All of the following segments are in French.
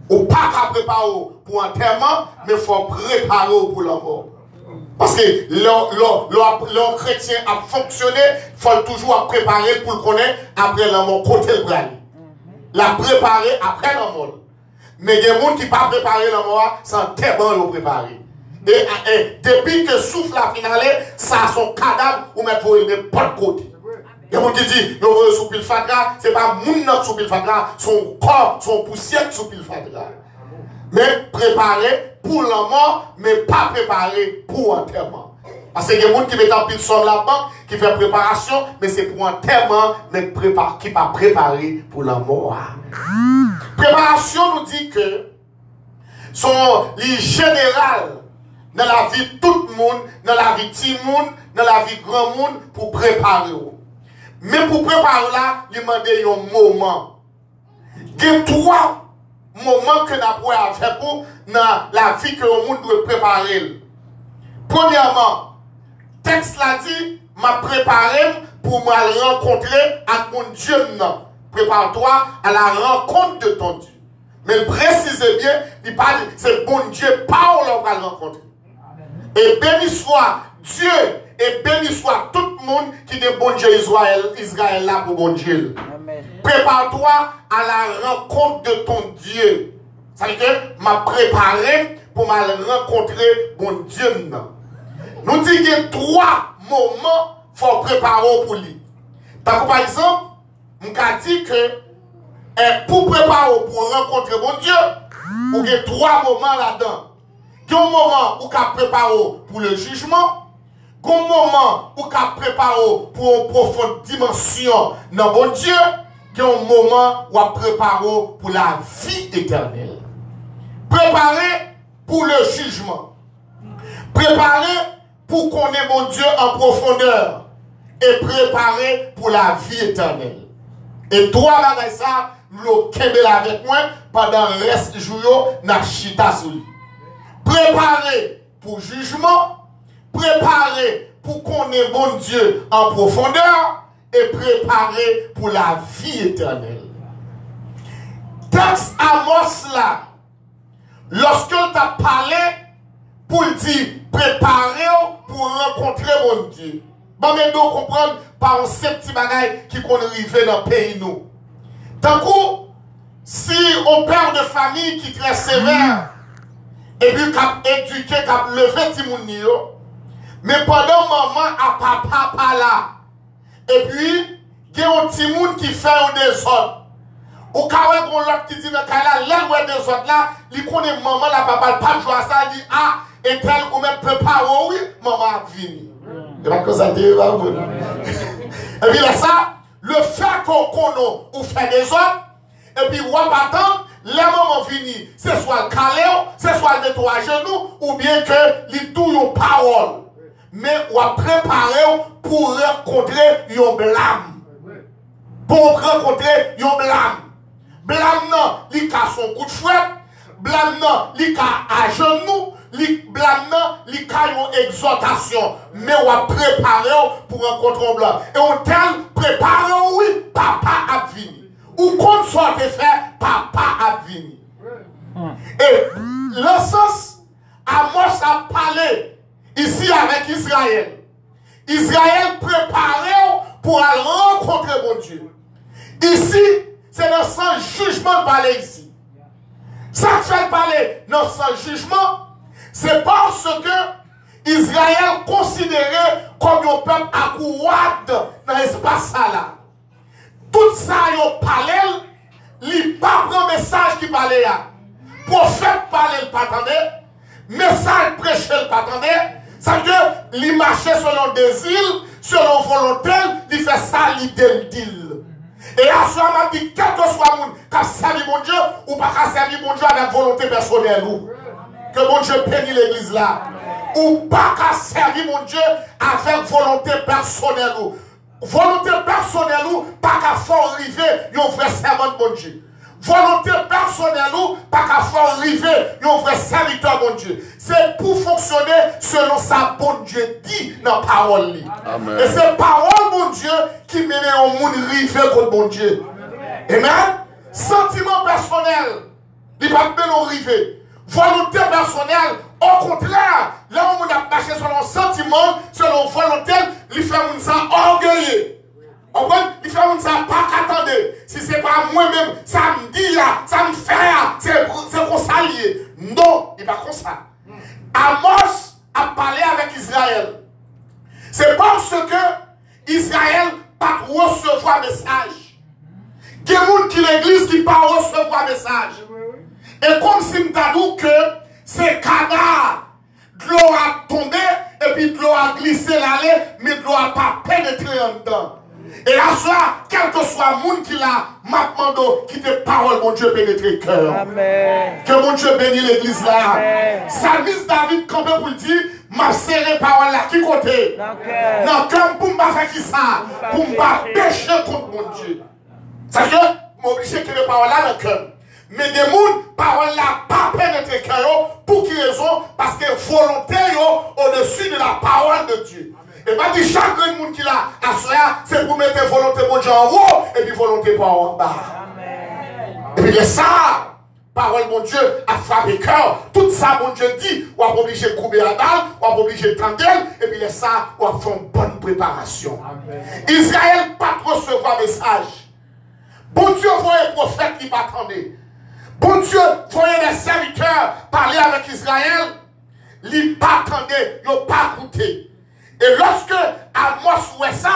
Ou pas qu'à préparer pour enterrement, mais il faut préparer pour la mort. Parce que le chrétien a fonctionné, il faut toujours préparer pour le connaître après la mort, côté le bras. La préparer après la mort. Mais il y a des gens qui ne pas préparer la mort, c'est un terre le préparer. Et depuis que souffle la finale, ça a son cadavre ou mettre pour n'importe côté. Il y a des gens qui disent, nous voulons sous pile fatra, ce n'est pas mon sous pile fatra, son corps, son poussière sous pile fatra. Mais préparer pour la mort, mais pas préparer pour enterrement. Parce qu'il y a des gens qui mettent en pile sur la banque, qui fait préparation, mais c'est pour enterrement, mais qui pas préparé pour la mort. Préparation nous dit que sont les générales dans la vie de tout le monde, dans la vie de petit monde, dans la vie de grand monde, pour préparer. Mais pour préparer là, il demande un moment. Il y a 3 moments que nous avons fait pour dans la vie que le monde doit préparer. Premièrement, le texte l'a dit, m'a préparé pour me rencontrer avec mon Dieu. Prépare-toi à la rencontre de ton Dieu. Mais précisez bien, il parle, c'est bon Dieu, pas on va rencontrer. Et béni soit Dieu, et béni soit tout le monde qui est bon Dieu Israël là pour bon Dieu. Prépare-toi à la rencontre de ton Dieu. Ça veut dire que m'a préparé pour me rencontrer bon Dieu. Nous disons qu'il y a 3 moments qu'il faut préparer pour lui. Par exemple, on a dit que pour préparer pour rencontrer mon Dieu, il y a 3 moments là-dedans. Il y a un moment où on prépare pour le jugement, il y a un moment où on prépare pour une profonde dimension dans mon Dieu, il y a un moment où on prépare pour la vie éternelle. Préparer pour le jugement. Préparer pour connaître mon Dieu en profondeur. Et préparer pour la vie éternelle. Et 3 bagages ça, nous le avec moi pendant le reste du jour, dans chita sur lui. Préparer pour jugement, préparer pour connaître mon Dieu en profondeur et préparer pour la vie éternelle. Texte Amos là, lorsque tu as parlé pour dire préparer pour rencontrer mon Dieu. Bon, mais nous comprenons par un seul petit bagage qui qu'on arrive dans le pays nous. Tant que si on père de famille qui est très sévère, et puis qui a éduqué, qui a levé petit monde, mais pendant maman à papa là, et puis il y a un petit monde qui fait un désordre. Ou quand on a l'autre qui dit, mais quand il a l'air des autres là, il connaît maman là, papa, pas jouer à ça, il dit, ah, et tel ou même préparer, oui, maman a fini. Et pas que ça te va vous. Et puis là, ça, le fait qu'on fait des autres, et puis on va attendre, les moments finis, c'est soit le calé, c'est soit le nettoyer genoux, ou bien que les tout une parole. Mais on va préparer pour rencontrer un blâme. Pour rencontrer un blâme. Blâme non, il a son coup de fouet. Blâme non, il a à genoux. Blâme non, il a une exhortation. Mais on va préparer pour rencontrer un blâme. Et on tel préparer, oui, papa a fini. Ou qu'on soit fait, papa a fini. Et le sens, Amos a parlé ici avec Israël. Israël préparé pour aller rencontrer mon Dieu. Ici, c'est le sens jugement parler ici. Ça fait parler dans le sens jugement, c'est parce que Israël considéré comme un peuple accouade dans l'espace là. Tout ça, il parle, il pas prend message qui parle là. Prophète parle, il pas attendait. Message prêché, il pas attendait. Ça veut dire, il marchait selon des îles, selon volonté, il fait ça, il dit. Et à ce moment, il dit, quel que soit le monde qui a servi mon Dieu, ou pas qui a servi mon Dieu avec volonté personnelle. Que mon Dieu bénisse l'église là. Ou pas qui a servi mon Dieu avec volonté personnelle. Volonté personnelle ou pas qu'à faire arriver un vrai servant de mon Dieu. Volonté personnelle ou pas qu'à faire arriver un vrai serviteur de mon Dieu. C'est pour fonctionner selon sa bonne Dieu dit dans la parole. Amen. Et c'est parole mon Dieu qui mène au monde rivé contre mon Dieu. Amen. Sentiment personnel. Il va bien arriver. Volonté personnelle, au contraire, là où on a marché selon sentiment, selon volonté, il fait ça orgueilleux. Il fait ça pas qu'attendre. Si ce n'est pas moi-même, ça me dit, ça me fait, c'est comme ça lié. Non, il n'est pas comme ça. Amos a parlé avec Israël. C'est parce que Israël n'a pas recevoir message. Il y a des gens qui l'église qui ne pas recevoir message. Et comme si nous avons dit que c'est cadavre, de l'eau a tombé, et puis de l'eau a glissé l'allée, mais de l'eau n'a pas pénétré en dedans. Et à cela, quel que soit le monde qui l'a, m'a demandé qui te parole, mon Dieu, pénétrer le cœur. Amen. Que mon Dieu bénisse l'église là. Salmis David, quand on dit, m'a serré parole là, qui côté? Dans le cœur, pour ne pas faire qui ça? Pour ne pas pécher contre mon Dieu. C'est que, je obligé que les paroles là dans le cœur. Mais des gens, parole là, pas pénétrer le cœur, pour qui raison? Parce que volonté au-dessus de la parole de Dieu. Et pas dit chaque monde qui l'a à cela, c'est pour mettre volonté de Dieu en haut et puis volonté par en bas. Amen. Et puis ça, parole mon Dieu a frappé cœur. Tout ça, mon Dieu dit, on va obligé de couper la balle, on va obligé de tendre, et puis ça, on va faire une bonne préparation. Amen. Israël pas recevoir message. Bon Dieu voyait prophète qui pas attendre. Bon Dieu voyait les serviteurs parler avec Israël, ils pas attendre, ils n'ont pas écouté. Et lorsque Amos voit ça,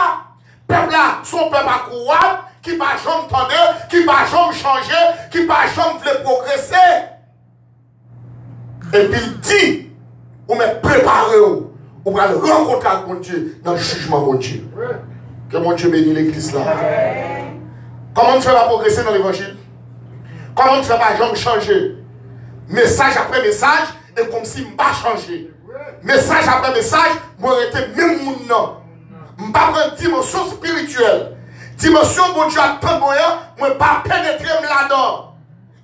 peuple là, son peuple à courir, qui va jamais tendre, qui va jamais changer, qui va jamais progresser. Et puis il dit, vous me préparez, vous allez rencontrer avec mon Dieu dans le jugement mon Dieu. Que mon Dieu bénisse l'église là. Comment on ne fait pas progresser dans l'évangile? Comment on ne fait pas jamais changer? Message après message, et comme si je ne pas changer. Message après message, moi j'étais même mon nom. Je ne pas prendre dimension spirituelle. Dimension, bon Dieu, à tant de moyens, je ne pas pénétrer là-dedans.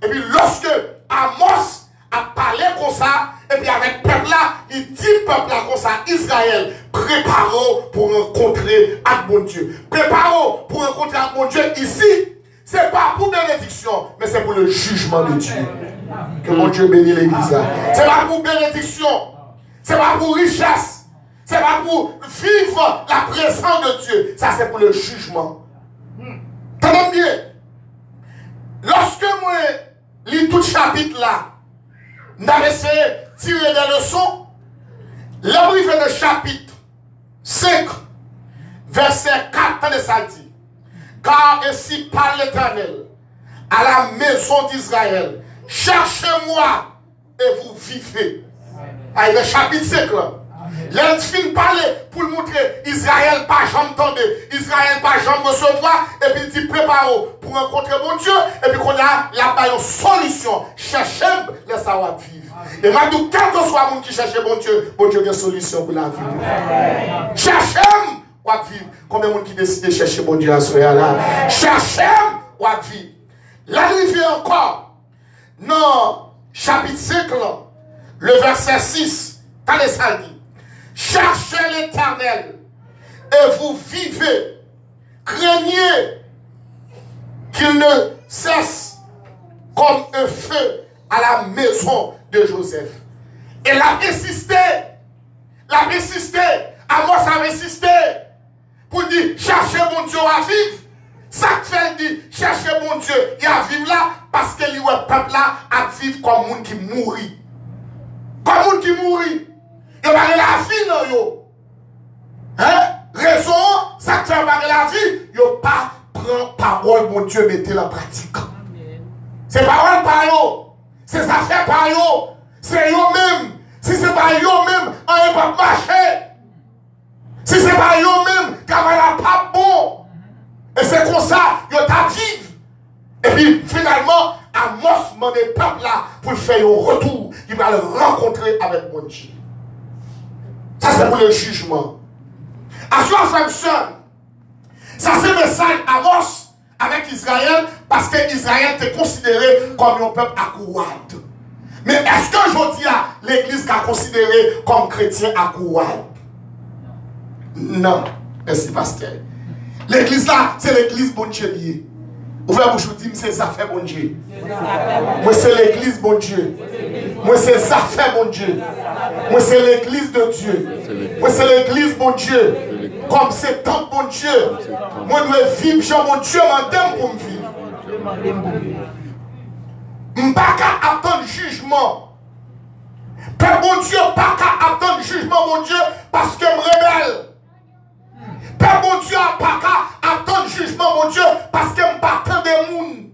Et puis lorsque Amos a parlé comme ça, et puis avec le peuple là, il dit peuple là comme ça, Israël, préparez-vous pour rencontrer avec mon Dieu. Préparez-vous pour rencontrer avec mon Dieu ici. Ce n'est pas pour bénédiction, mais c'est pour le jugement de Dieu. Que mon Dieu bénisse l'église là. Ce n'est pas pour bénédiction. Ce n'est pas pour richesse. Ce n'est pas pour vivre la présence de Dieu. Ça, c'est pour le jugement. Tenez bien. Lorsque moi lis tout le chapitre là, j'avais essayé de tirer des leçons. Là où il fait le chapitre 5, verset 4, de ça dit. Car ainsi parle l'Éternel à la maison d'Israël. Cherchez-moi et vous vivez. Ah, le chapitre 5 là. L'un fin parler pour le montrer Israël pas jamais entendre, Israël pas jamais recevoir, et puis il dit préparez-vous pour rencontrer mon Dieu, et puis qu'on a là-bas une solution. Cherchez le savoir vivre. Et maintenant, quel que soit le monde qui cherche mon Dieu a une solution pour la vivre. Cherchez ou à vivre. Combien de monde qui décide de chercher mon Dieu à ce là? Cherchez ou à vivre. L'arrivée encore, non, chapitre 5 là. Le verset 6, t'as les ça dit. Cherchez l'Éternel et vous vivez. Craignez qu'il ne cesse comme un feu à la maison de Joseph. Et l'a insisté. Amos a insisté pour dire cherchez mon Dieu à vivre. Ça fait dit cherchez mon Dieu et à vivre là parce que le peuple là à vivre comme monde qui mourit. Comme monde qui mourit. Il va aller la vie non yo. Hein? Raison, ça fait pas la vie, yo pas prend parole mon Dieu mettez la pratique. C'est parole par yo. C'est ça fait par yo. C'est yo même. Si c'est pas yo même, on ne va pas marcher. Si c'est pas yo même, car elle pas bon. Et c'est comme ça, yo t'a vivre. Et puis finalement, Amos demande le peuple là pour faire un retour. Il va le rencontrer avec mon Dieu. Ça c'est pour le jugement. À soi, frère, soeur, ça c'est le message Amos avec Israël parce que Israël était considéré comme un peuple accouade. Mais est-ce que aujourd'hui l'église est considérée comme chrétien accouade? Non. Merci pasteur. L'église là, c'est l'église bon Dieu lié. Ouvrez bouche, dis, c'est ça fait bon Dieu. Moi, c'est l'église, bon Dieu. Moi, c'est ça fait bon Dieu. Moi, c'est l'église de Dieu. Moi, c'est l'église, bon Dieu. Comme c'est tant bon Dieu. Moi, je dois vivre, Jean, mon Dieu, m'entend pour me vivre. Je ne peux pas attendre jugement. Père, mon Dieu, pas qu'à attendre jugement, mon Dieu, parce que je me rebelle. Père, mon Dieu, pas qu'à attendre jugement, mon Dieu, parce que je me bats des mouns.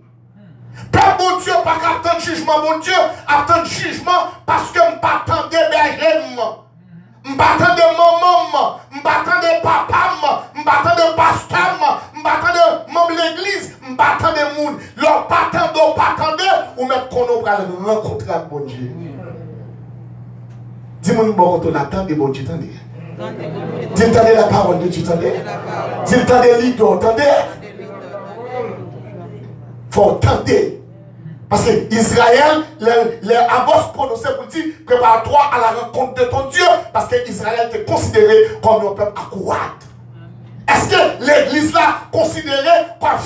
Père, mon Dieu, pas qu'à attendre jugement, mon Dieu, attendre jugement, parce que je me bats des bergers. Je me bats de maman, je me bats de papa, je me bats de pasteur, je me bats de membre de l'église, je me bats de mouns. Leur battant d'eau, battant d'eau, ou mettre qu'on va rencontrer avec mon Dieu. Dis-moi, bon, on attend de bon Dieu, attendez. Dis-moi, la parole de Dieu, attendez. Dis-moi, l'idole, attendez. Il faut attendre. Parce que Israël, les Amos prononcés pour dire, prépare-toi à la rencontre de ton Dieu. Parce que Israël était considéré comme un peuple accourat. Est-ce que l'église là, considérée comme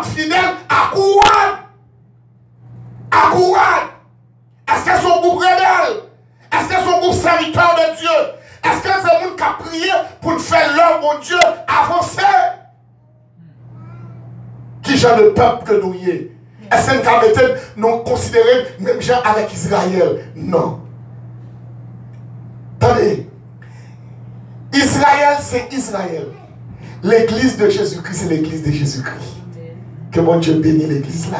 fidèle, accourat? Accourat? Est-ce qu'elles sont groupe rebelle? Est-ce qu'elles sont groupe serviteur de Dieu? Est-ce que c'est le monde qui a prié pour faire l'œuvre, mon Dieu, avancer? Qui genre de peuple que nous y est? Est-ce que nous considérons même gens avec Israël? Non. Attendez. Israël, c'est Israël. L'église de Jésus-Christ, c'est l'église de Jésus-Christ. Que mon Dieu bénisse l'église là.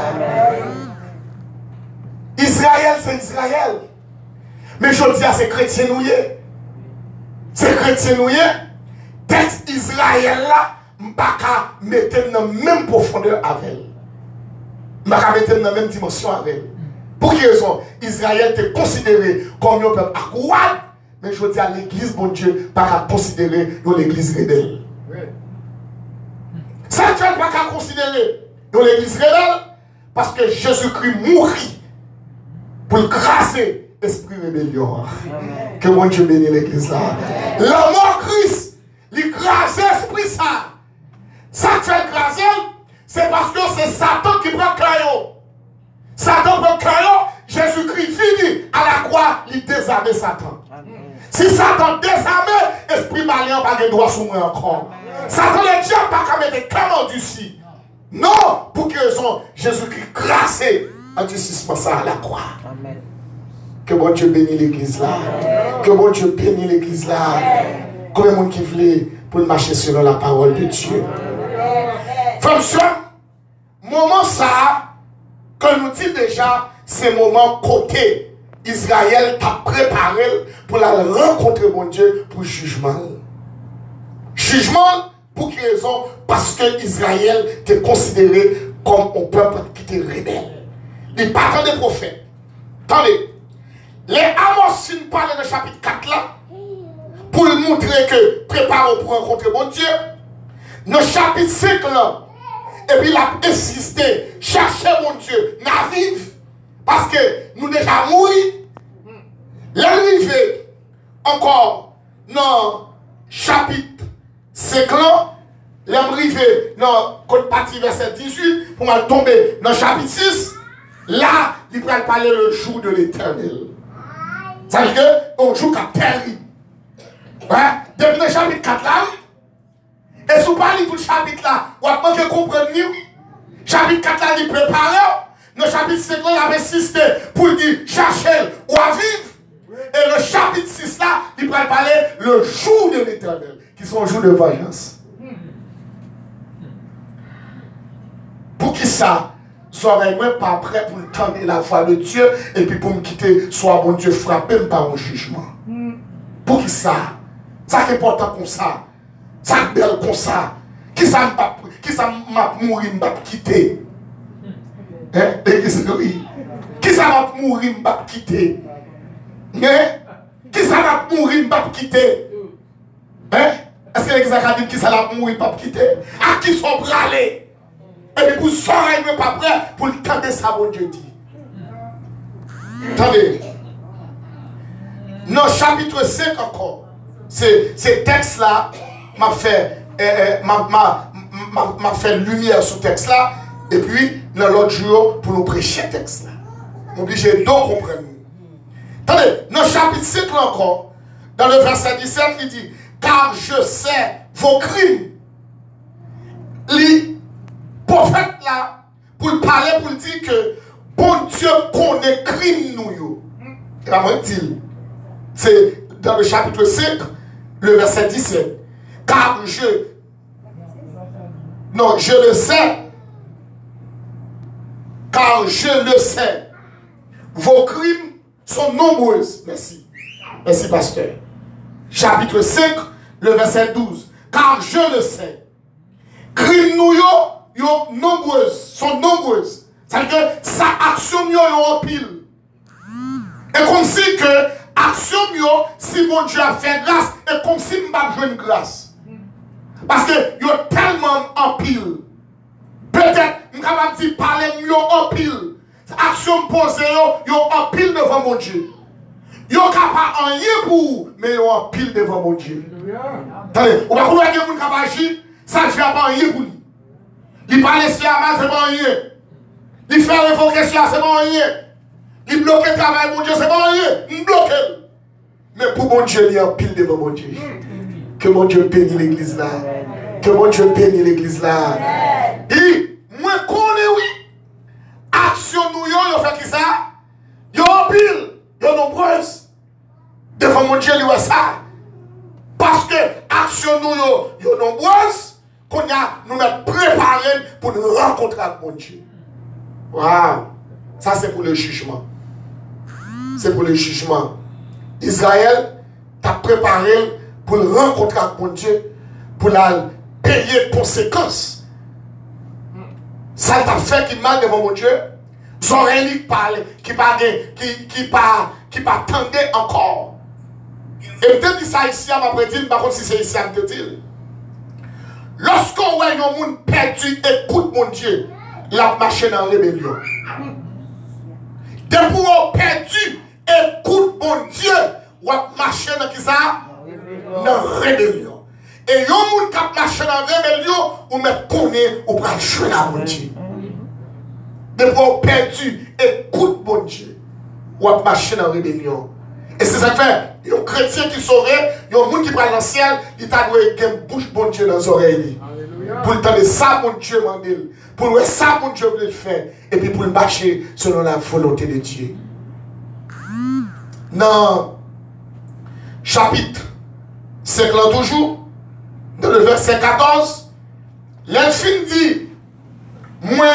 Israël, c'est Israël. Mais je dis à ces chrétiens nouillés. Ces chrétiens nouillés, texte Israël là, je ne peux pas mettre dans la même profondeur avec elle. Je ne peux pas mettre dans la même dimension avec elle. Pour quelle raison? Israël était considéré comme un peuple accourat, mais je dis à l'église, mon Dieu, pas considérer l'église rebelle. Ça, tu ne peux pas considérer l'église rebelle parce que Jésus-Christ mourit pour craser l'esprit rébellion. Que mon Dieu bénisse l'église là. La mort Christ, il crase l'esprit ça. Ça qui fait craser, c'est parce que c'est Satan qui prend Caillot. Satan prend Caillot, Jésus-Christ finit à la croix, il désarme Satan. Si Satan désarme, esprit malien pas de droit sur moi encore. Satan le diable pas qu'à mettre comment du si. Non, pour quelle raison Jésus-Christ crassé en endurcissement ça à la croix. Amen. Que bon Dieu bénisse l'église là. Que bon Dieu bénisse l'église là. Combien de monde qui voulait pour marcher selon la parole de Dieu. Frère, moment ça, que nous dit déjà, c'est moment côté Israël t'a préparé pour la rencontrer mon Dieu pour jugement. Jugement, pour quelle raison? Parce que Israël était considéré comme un peuple qui était rebelle. Il parle des prophètes. Attendez, les Amos nous parlent dans le chapitre 4 là, pour montrer que préparons pour rencontrer mon Dieu. Dans le chapitre 5 là, et puis il a insisté, chercher mon Dieu, n'arrive, parce que nous déjà mourus. L'arrivée, encore, dans chapitre 5 là, l'arrivée dans code partie verset 18, pour mal tomber dans chapitre 6, là, il va parler le jour de l'éternel. Ça veut dire qu'on joue qu'à périr. Ouais? Depuis le chapitre 4 là, et si vous parlez tout le chapitre là, vous avez manqué de comprendre. Chapitre 4 là, il prépare. Le chapitre 5 là, il a insisté pour dire chercher ou à vivre. Et le chapitre 6 là, il va parler le jour de l'éternel, qui sont un jour de vengeance. Pour qui ça? Soyez même pas prêt pour tendre la foi de Dieu et puis pour me quitter, soit mon Dieu frappé par un jugement. Pour qui ça? Ça qui est important comme ça. Ça qui est belle comme ça. Qui ça m'a mourir, m'a quitter? Hein? Qui ça m'a mourir, m'a quitter? Hein? Qui ça m'a mourir, m'a quitter? Hein? Est-ce que l'église a dit qui ça m'a mourir, m'a quitter? À qui sont bralés? Et puis pour ça, il n'est pas prêt pour le temps de ça, mon Dieu dit. Attendez. Dans le chapitre 5 encore, ces textes-là m'a fait, m'a fait lumière sur le texte là. Et puis, dans l'autre jour, pour nous prêcher le texte là. Obligé de comprendre. Attendez, dans le chapitre 5 encore, dans le verset 17, il dit, car je sais vos crimes. Les prophètes là, pour parler, pour dire que bon Dieu connaît crime nous. Et là, moi, c'est dans le chapitre 5, le verset 17. Car je le sais. Car je le sais. Vos crimes sont nombreux. Merci. Merci, pasteur. Chapitre 5, le verset 12. Car je le sais. Crimes nous sont nombreuses. C'est-à-dire que sa action nous en pile. Et comme si que action nous, si mon Dieu a fait grâce, et comme si nous n'avons pas joué une grâce. Parce que nous sommes tellement en pile. Peut-être, nous avons dit parler mieux en pile. Action posée, nous en pile devant mon Dieu. Nous ne sommes pas en rien pour, mais nous en pile devant mon Dieu. Attendez, on va voir que nous avons agi, ça ne fait pas en rien pour lui. Il parle sur la main, c'est pas en rien. Il fait révocation, c'est pas en rien. Il bloque le travail, mon Dieu, c'est pas en rien. Il bloque. Mais pour mon Dieu, il y a un pile devant mon Dieu. Que mon Dieu bénisse l'église là. Que mon Dieu bénisse l'église là. Et moi, je connais, oui. Action nous, yo fait qui ça? Yo en pile. Yo nombreuses. Devant mon Dieu, il y a ça. Parce que action nous, yo nombreuses. Qu'on a nous préparé pour nous rencontrer avec mon Dieu. Waouh! Ça, c'est pour le jugement. C'est pour le jugement. Israël t'a préparé pour le rencontrer avec mon Dieu, pour la payer conséquences. Ça t'a fait qui mal devant mon Dieu. Oreilles qui parlent, qui pas tendait encore. Et peut-être que ça ici, à ma prédire, par contre, si c'est ici, à me dire. Lorsqu'on voit un monde perdu, écoute mon Dieu, la marche dans la rébellion. Depuis qu'on perdu, écoute mon Dieu, ou marche dans qui ça? Dans la rébellion. Et un monde qui marche dans la rébellion, ou me connaît, ou va jouer à mon Dieu. Depuis qu'on perdu, écoute mon Dieu, ou marche dans la rébellion. Et c'est ça que fait, il y a un chrétien qui saurait, il y a un monde qui prend dans le ciel, il t'a doué une bouche bon Dieu dans les oreilles. Pour le temps de ça, mon Dieu m'a dit. Pour le ça, mon Dieu voulait faire. Et puis pour le marcher selon la volonté de Dieu. Dans chapitre 5 là toujours, dans le verset 14, l'elfine dit, moi,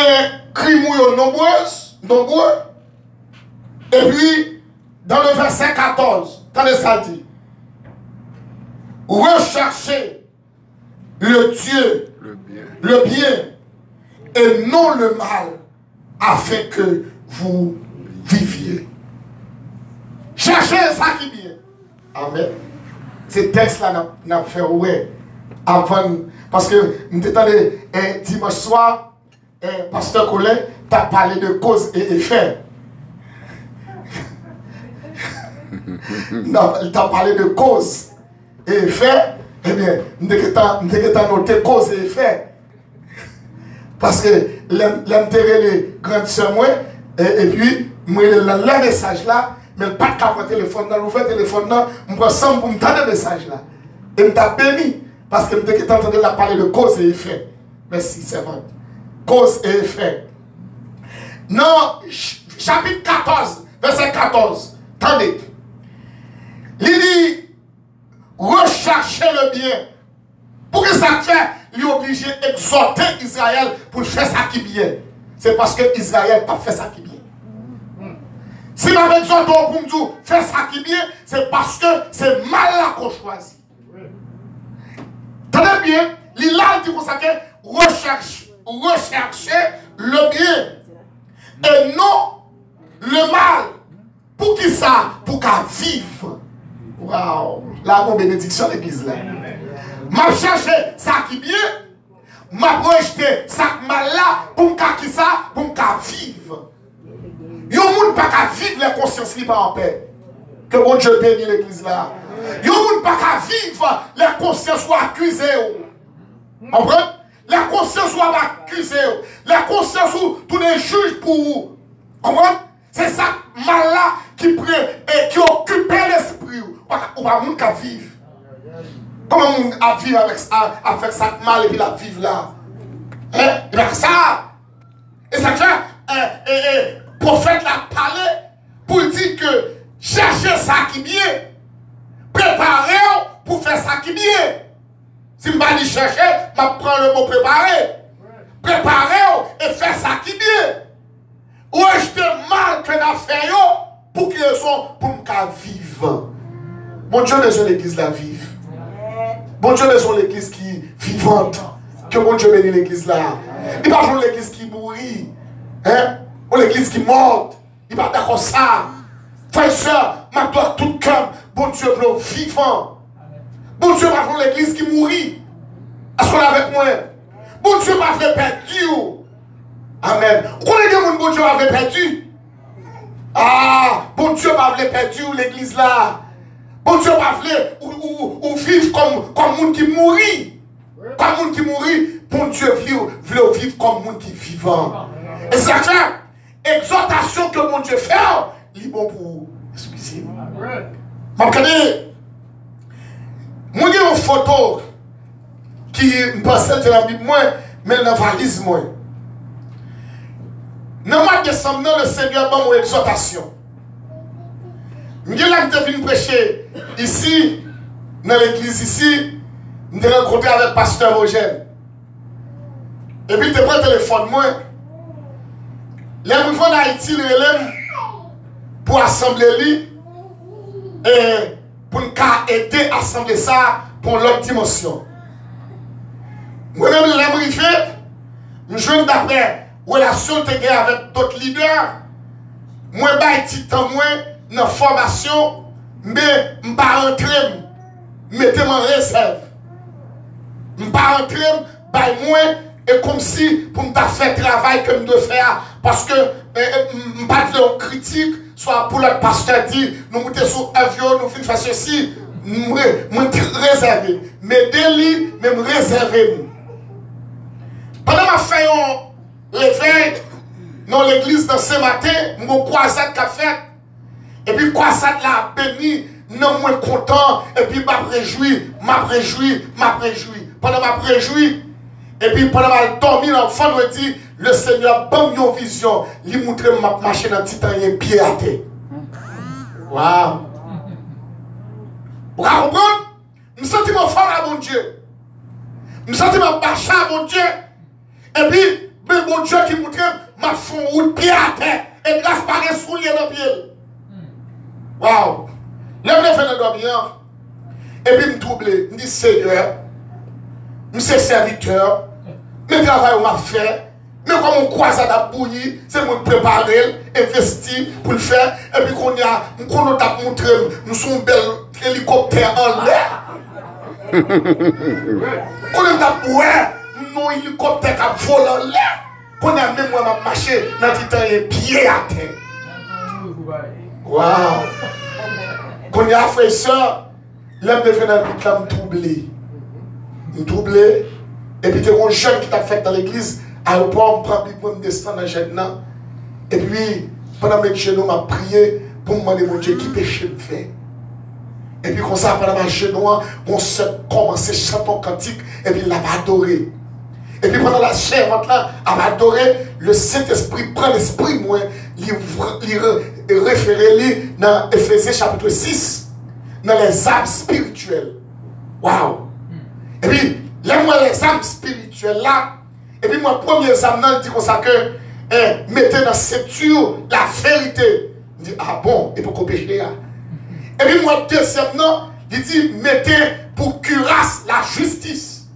crime nombreux. Et puis, dans le verset 14, attendez ça dit, recherchez le Dieu, le bien, et non le mal, afin que vous viviez. Cherchez ça qui est bien. Amen. Ces textes-là n'a fait ouais. Avant, parce que nous étions dimanche soir, pasteur Colin t'a parlé de cause et effet. Non, il t'a parlé de cause et effet. Eh bien, nous avons noté cause et effet. Parce que l'intérêt les grandes sœurs, et puis, moi, le message là, mais pas de cap téléphone, dans l'ouvert téléphone, je prends ça pour me donner le message là. Et je t'ai béni, parce que je t'ai entendu parler de cause et effet. Merci, c'est vrai. Cause et effet. Non, chapitre 14, verset 14. Attendez. Il dit, recherchez le bien. Pour que ça fait, il est obligé d'exhorter Israël pour faire ça qui est bien. C'est parce que Israël n'a pas fait ça qui est bien. Si je m'avais exhorté pour me dire, faire ça qui est bien, c'est parce que c'est mal là qu'on choisit. Tenez bien, il a dit pour ça que recherchez le bien et non le mal. Pour qui ça? Pour qu'à vivre. Waouh! Là, mon bénédiction l'église là. M'a cherché ça qui bien, m'a projeté ça qui mal là, pour qui ça? Pour qu'à vivre. Yon moun pas qu'à vivre les consciences li pas en paix. Que mon Dieu bénisse l'église là. Yon moun pas qu'à vivre les consciences ou accusées. Comprenez? La conscience va accuser. La conscience ou tous les juges pour vous. Comment? C'est ça mal là qui occupe l'esprit. Ou pas moun ka vivre. Comment moun a vivre avec ça mal et puis la vivre là? Hein? Et bien ça. Et ça fait prophète l'a parlé pour dire que cherchez ça qui est bien. Préparez-vous pour faire ça qui est bien. Si je ne chercher, je prends le mot préparer. Préparez-vous et faire ça qui est bien. Ou acheter mal que nous faisons pour qu'ils soient pour nous vivre. Bon Dieu, laisse l'église la vive. Bon Dieu, laisse l'église qui est vivante. Que bon Dieu bénisse l'église là. Il n'y a pas l'église qui mourit. Hein? Ou l'église qui morte. Il n'y a pas d'accord ça. Frère et soeur, ma doigt tout comme bon Dieu veut vivant. Bon Dieu va faire l'église qui mourit. Est-ce qu'on est avec moi? Bon Dieu va faire perdu. Amen. Vous connaissez que bon Dieu va faire perdu? Ah, bon Dieu va faire perdu l'église là. Bon Dieu va faire ou vivre comme monde qui mourit. Comme monde qui mourit. Bon Dieu veut vivre comme monde qui est vivant. Et ça fait exhortation que mon Dieu fait. Il est bon pour vous. Excusez-moi. Je connais. Moi, j'ai une photo qui me passe dans la Bible, mais dans la valise. Dans le mois de décembre, le Seigneur m'a donné une exhortation. Je suis venu prêcher ici, dans l'église ici. Je suis rencontré avec le pasteur Eugène. Et puis, je prends le téléphone. Les mouvements d'Haïti, pour assembler et pour nous aider à assembler ça pour l'autre dimension. Moi-même, je suis d'après relation avec d'autres leaders. Moi, je suis dans la formation, mais je ne vais pas rentrer, mettez-moi en réserve. Je ne vais pas rentrer, moi, et comme si pour me faire le travail que je dois faire, parce que je ne pas de critique, soit pour le pasteur dit, nous montons sur avion, nous faisons ceci, nous réserver. Mais délit, même réserver. Pendant que je fais un réveil dans l'église dans ce matin, je croisade qu'a fait. Et puis croisade là béni, non moins content, et puis m'a réjoui. Pendant que je réjoui, et puis pendant que je dormi, l'enfant me dit, le Seigneur donne une vision, il montre ma machine dans titan et pied à terre. Waouh! Vous comprenez? Je me sens mon fort à mon Dieu. Je me sens mon bachat à mon Dieu. Et puis, mon Dieu qui montre ma fond ou pied à terre. Et grâce par les souliers dans le pied. Waouh! Là, je vais dormir. Et puis, je me trouble. Je me dis, Seigneur, je suis serviteur. Mais travail m'a fait. Mais comme on croise à la bouillie, c'est moi préparer, investir pour le faire. Et puis qu'on a montré, nous sommes un bel hélicoptère en l'air. Qu'on a nos hélicoptères qui volent en l'air. Qu'on a même moi marché dans le temps et pieds à terre. Waouh! Qu'on a frère et soeur, l'homme de faire dans le temps troublé. Nous troublé. Et puis, il y a un jeune qui t'a fait dans l'église. À l'aéroport, on prend un descend dans le jeune. Et puis, pendant que je m'a prié pour me demander mon Dieu qui péché me fait. Et puis, comme ça, pendant que je on se commence à chanter un cantique. Et puis, il a adoré. Et puis, pendant la servante là, elle a adoré. Le Saint-Esprit prend l'esprit, moi, il référé dans Éphésiens chapitre 6, dans les âmes spirituelles. Waouh! Et puis, les âmes spirituelles là, et puis moi, premier âme, il dit comme ça que, mettez dans ceinture la vérité. Il dit, ah bon, et pourquoi pécher là? Et puis moi, deuxième, il dit, mettez pour cuirasse la justice.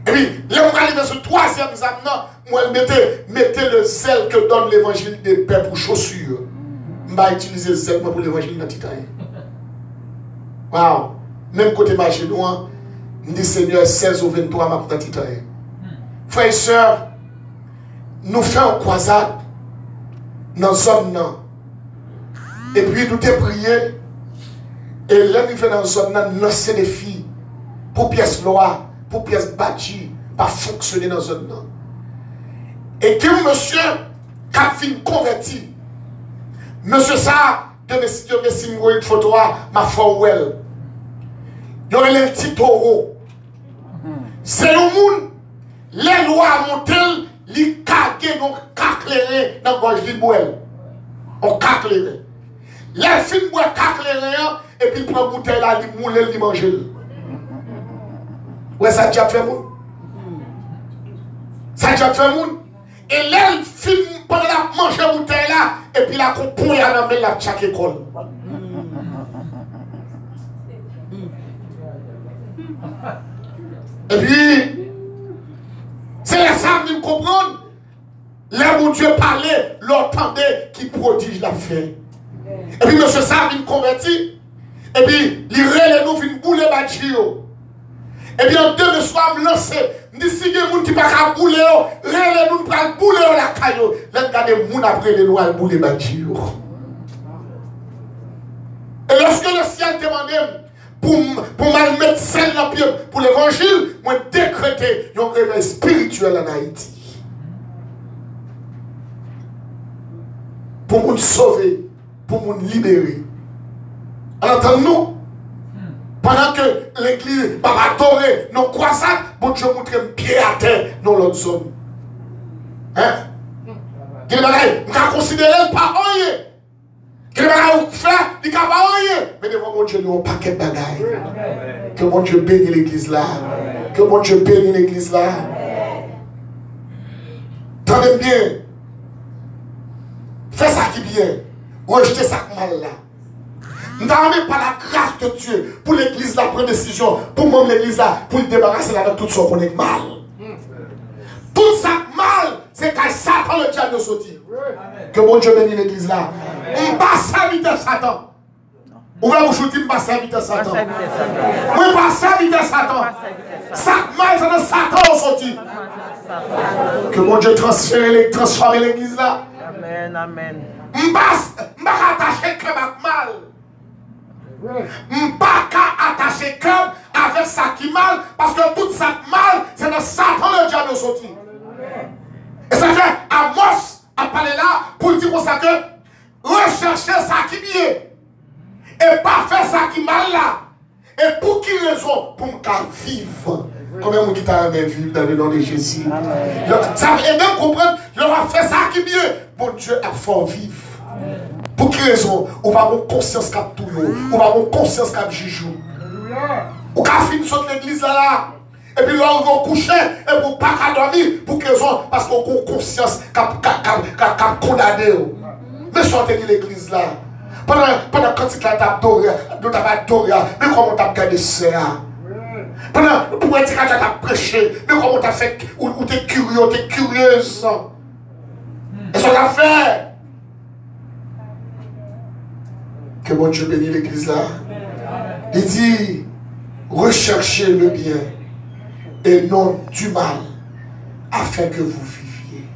Et puis, là, on arrive dans ce troisième âme, moi, mettez le zèle que donne l'évangile de paix pour chaussures. Je vais utiliser le zèle pour l'évangile dans Titaï. Waouh! Même côté Magédois, il dit, Seigneur, 16 au 23, ma dans Titaï. Frères et sœurs, nous faisons une croisade dans la zone. Et puis nous t'ai prié. Et là, nous faisons dans la zone, nous lançons des filles pour pièces loi, pour pièces bâties, pas fonctionner dans un an. Et que monsieur, quand il converti, monsieur ça, de me une photo, ma forwell. Il y a un petit taureau. C'est le monde, les lois montent, les cagués, donc cacléré dans la gorge de boel. On cacléré. Les films boivent cacléré, et puis il prend une bouteille là, il moule, il mange. Ouais, ça a déjà fait moun. Ça a déjà fait moun. Et là, il filme pendant la manger la bouteille là, et puis la compouille à la main la chaque école. Et puis, c'est la ça qui me comprendre. Là où Dieu parlait, l'entendait qui prodige la fait. Et puis, monsieur Sam, il me convertit. Et puis, il relève nous, il boule Badjio. Et bien, en deux soirs, me lancer. Je dis, si il y a des gens qui ne peuvent pas bouler, relève nous, pour bouler la caillou. Là, regardez, les gens après les lois, ils boulent Badjio. Et lorsque le ciel demandait, pour mal mettre celle dans pied pour l'évangile, moi décréter un réveil spirituel en Haïti. Pour nous sauver, pour nous libérer. Entendez-nous? Pendant que l'église va adorer nos croisades, bon Dieu montre un pied à terre dans l'autre zone. Hein? Qu'il va considérer pas rien. Qu'il va faire, il va pas rien. Mais devant mon Dieu, nous avons un paquet de bagailles. Que mon Dieu bénisse l'église là. Que mon Dieu bénisse l'église là. Tendez bien. Fais ça qui est bien. Rejetez ça qui mal là. Nous n'avons même pas la grâce de Dieu pour l'église là, prendre décision, pour moi l'église là, pour le débarrasser là de tout ce qu'on est mal. Tout ça mal, c'est quand Satan le diable de sortir. Que mon Dieu bénisse l'église là. On ne pas servir Satan. Ouvrez vous dis, on ne pas servir Satan. On ne pas servir Satan. Ça mal, c'est de Satan au sortir. Que mon Dieu transforme l'église là. Amen, amen. On ne pas attacher le cœur avec mal. On ne pas attacher le cœur avec ça qui mal. Parce que tout ça mal, c'est de Satan le diable au sortir. Et ça fait Amos a parlé là pour dire pour ça que rechercher ça qui bien et pas faire ça qui mal là. Et pour qui raison? Pour me vivre. Combien de gens qui t'a vivre dans le nom de Jésus? Donc, ça et même comprendre, leur a fait ça qui bien. Bon Dieu a fort vivre. Pour qui raison? On va avoir conscience qu'a tout le on va avoir conscience qu'a jujou. On va finir sur l'église là. Et puis là, on va coucher et pour pas dormir. Pour quelle raison? Parce qu'on a conscience qu'a condamné. Mais sortez de l'église là. Pendant quand tu as adoré, mais comment tu as gardé ça? Pendant pour être quand tu as prêché, mais comment tu as fait? Ou tu es curieux, tu es curieuse. Et ça t'a fait. Que mon Dieu bénisse l'église là. Il dit, recherchez le bien et non du mal, afin que vous viviez.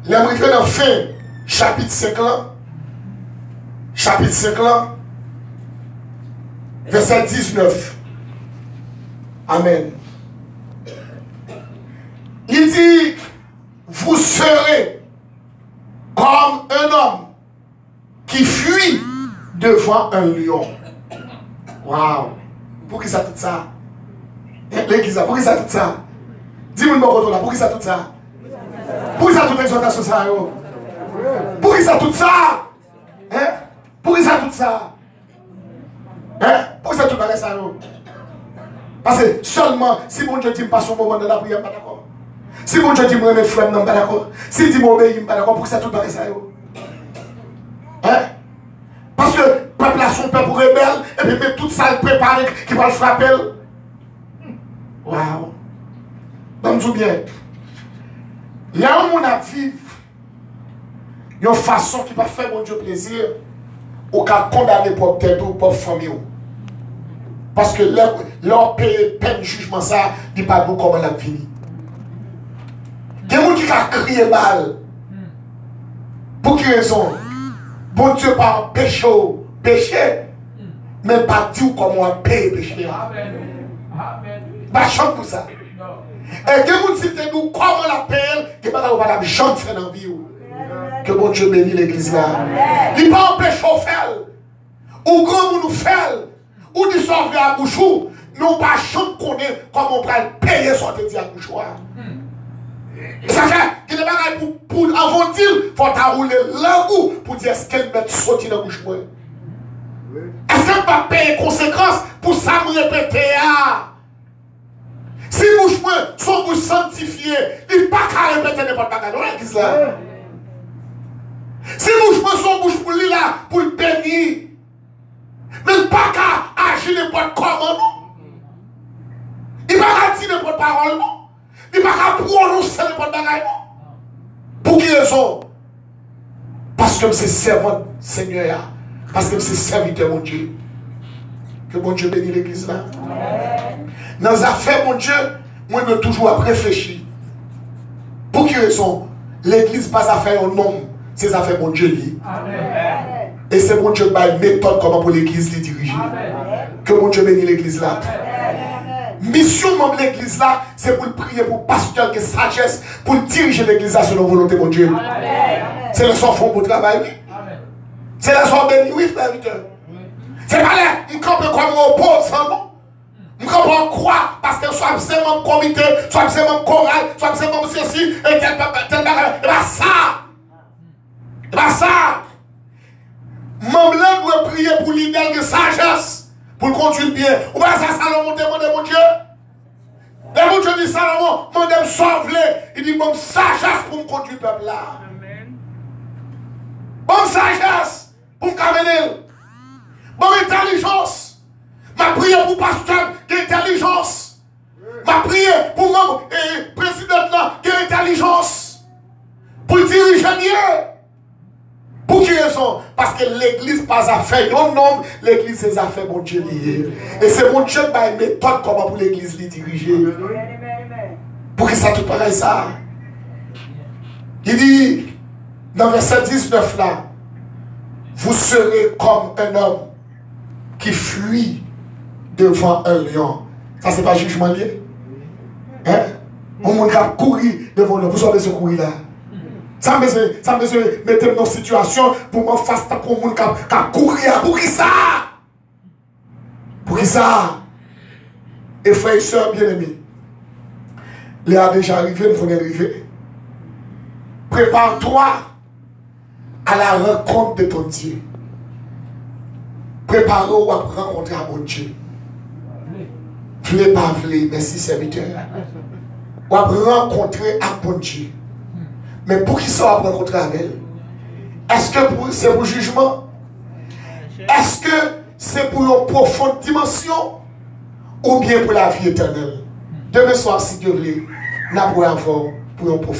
L'Américain en fin, chapitre 5 là, verset 19. Amen. Il dit, vous serez comme un homme qui fuit devant un lion. Waouh! Pour qui ça tout ça? L'église, pour qui ça tout ça? Dis-moi mon retour là, pour qui ça tout ça? Pour qui ça toute l'exhortation ça? Pour qui ça tout ça? Hein? Pour qui ça tout ça? Hein? Pour qui ça tout ça? Parce que seulement si mon Dieu dit pas son moment de la prière, pas d'accord. Si mon Dieu dit moi mes frères, non pas d'accord. S'il dit moi obéir, pas d'accord. Pour qui ça tout ça? Hein? Parce que le peuple a son peuple rebelle et puis met tout ça préparé qui va le frapper. Waouh! Donne-nous bien. Là où on a vécu, il y a une façon qui va faire mon Dieu plaisir ou qui a condamné pour tête ou pour famille. Parce que leur peine jugement ça, il n'y a pas de comment la fini. Il y a des gens qui ont crié mal. Pour quelle raison? Bon Dieu pas péché, mais pas dire comment on paye péché. Pas chante pour ça. Et que vous dites nous comment la paix, que pas la chante faire dans la vie. Que bon Dieu bénisse l'église là. Il ne pas empêcher au faire. Ou grand nous faire. Ou du sauver à bouchou. Nous pas chanter qu'on est comme on peut payer son petit à bouchoir. Ça fait qu'il est pas pour avant dire, il faut rouler l'angou pour dire est-ce qu'elle met sauter dans la bouche. Est-ce qu'elle va payer conséquences pour ça me répéter? Si bouche moi, son bouche sanctifiée, il n'est pas qu'à répéter n'importe quoi dans l'église là. Si bouche moi, son bouche pour lui là, pour le bénir, mais il n'est pas qu'à agir n'importe comment non. Il ne va pas dire n'importe parole non. Il ne va pas prononcer n'importe bagaille non. Pour qui raison? Parce que c'est servant Seigneur. Parce que c'est serviteur mon Dieu. Que mon Dieu bénisse l'église là. Dans les affaires mon Dieu, moi je veux toujours réfléchir. Pour qui raison? L'église pas affaire au nom. C'est affaire mon Dieu lié. Et c'est mon Dieu qui a une méthode comment pour l'église les diriger. Que mon Dieu bénisse l'église là. Mission de l'église là, c'est pour prier pour le pasteur qui a sagesse, pour diriger l'église là selon la volonté de mon Dieu. C'est le son fond pour travail, oui. C'est le son béni, oui, frère. C'est pas là, je campe comme mon opposant, non. Je campe quoi, parce que soit c'est mon comité, soit c'est mon choral, soit c'est mon ceci, et tel bagage. Et pas ça. Et pas ça. Mon blanc doit prier pour l'idéal de sagesse. Pour conduire bien. Ou pas ça, Salomon demande mon Dieu. Et mon Dieu dit Salomon, mon Dieu sauve-le. Il dit, bon sagesse pour me conduire le peuple là. Bonne sagesse pour me camener. Bonne intelligence. Ma prière pour pasteur qui a intelligence. Ma prière pour mon président là qui a intelligence. Pour diriger mieux. Pour qui raison? Parce que l'église pas affaire non non, l'église c'est affaire mon Dieu lié. Et c'est mon Dieu qui a une méthode comment pour l'église les diriger. Pour que ça tout pareil ça. Il dit dans verset 19 là, vous serez comme un homme qui fuit devant un lion. Ça c'est pas jugement lié. Hein? On monde qui a couru devant le lion. Vous savez ce courir là. Ça me mettre dans une situation pour me faire pour le monde qui a couru. Pour qui ça? Pour qui ça? Et frères et sœurs bien-aimés, il est déjà arrivé, il faut arriver. Prépare-toi à la rencontre de ton Dieu. Prépare-toi à rencontrer à mon Dieu. Vlez pas vlez, merci serviteur. Ou à rencontrer à mon Dieu. Mais pour qui ça va rencontrer avec elle? Est-ce que c'est pour jugement? Est-ce que c'est pour une profonde dimension? Ou bien pour la vie éternelle? Demain soir, si Dieu veut, nous allons avoir pour une profonde.